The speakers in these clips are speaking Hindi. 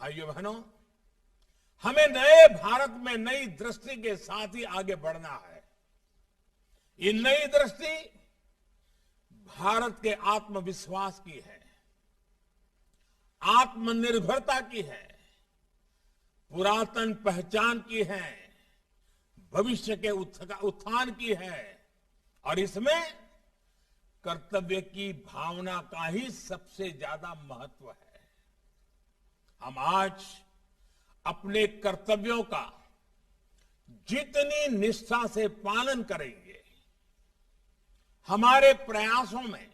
भाइयों बहनों, हमें नए भारत में नई दृष्टि के साथ ही आगे बढ़ना है। ये नई दृष्टि भारत के आत्मविश्वास की है, आत्मनिर्भरता की है, पुरातन पहचान की है, भविष्य के उत्थान की है और इसमें कर्तव्य की भावना का ही सबसे ज्यादा महत्व है। हम आज अपने कर्तव्यों का जितनी निष्ठा से पालन करेंगे, हमारे प्रयासों में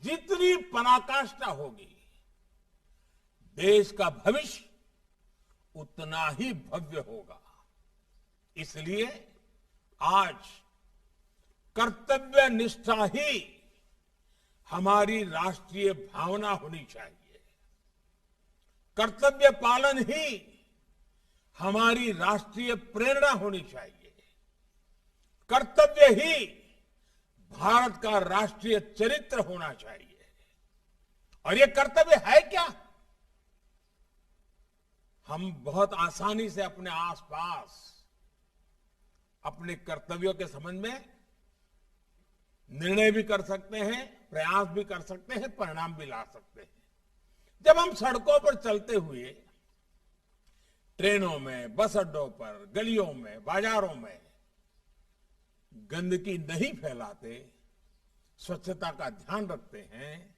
जितनी पराकाष्ठा होगी, देश का भविष्य उतना ही भव्य होगा। इसलिए आज कर्तव्य निष्ठा ही हमारी राष्ट्रीय भावना होनी चाहिए। कर्तव्य पालन ही हमारी राष्ट्रीय प्रेरणा होनी चाहिए। कर्तव्य ही भारत का राष्ट्रीय चरित्र होना चाहिए। और ये कर्तव्य है क्या? हम बहुत आसानी से अपने आसपास अपने कर्तव्यों के संबंध में निर्णय भी कर सकते हैं, प्रयास भी कर सकते हैं, परिणाम भी ला सकते हैं। जब हम सड़कों पर चलते हुए, ट्रेनों में, बस अड्डों पर, गलियों में, बाजारों में गंदगी नहीं फैलाते, स्वच्छता का ध्यान रखते हैं,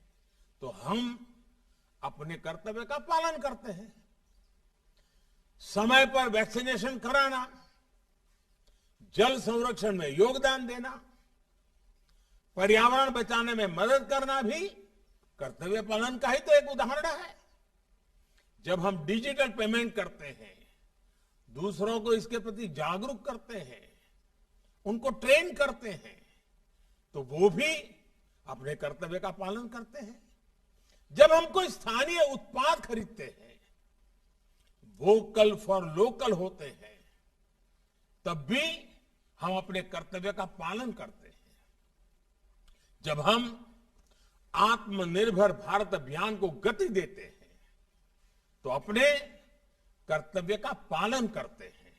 तो हम अपने कर्तव्य का पालन करते हैं। समय पर वैक्सीनेशन कराना, जल संरक्षण में योगदान देना, पर्यावरण बचाने में मदद करना भी कर्तव्य पालन का ही तो एक उदाहरण है। जब हम डिजिटल पेमेंट करते हैं, दूसरों को इसके प्रति जागरूक करते हैं, उनको ट्रेन करते हैं, तो वो भी अपने कर्तव्य का पालन करते हैं। जब हम कोई स्थानीय उत्पाद खरीदते हैं, वोकल फॉर लोकल होते हैं, तब भी हम अपने कर्तव्य का पालन करते हैं। जब हम आत्मनिर्भर भारत अभियान को गति देते हैं, तो अपने कर्तव्य का पालन करते हैं।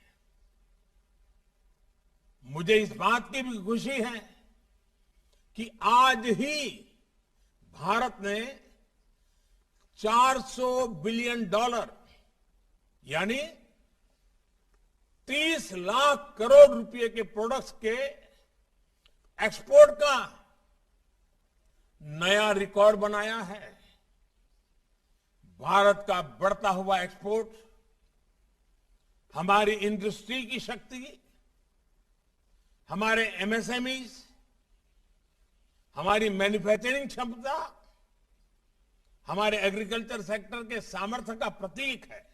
मुझे इस बात की भी खुशी है कि आज ही भारत ने $400 बिलियन यानी 30 लाख करोड़ रुपए के प्रोडक्ट्स के एक्सपोर्ट का नया रिकॉर्ड बनाया है। भारत का बढ़ता हुआ एक्सपोर्ट हमारी इंडस्ट्री की शक्ति, हमारे एमएसएमईज, हमारी मैन्युफैक्चरिंग क्षमता, हमारे एग्रीकल्चर सेक्टर के सामर्थ्य का प्रतीक है।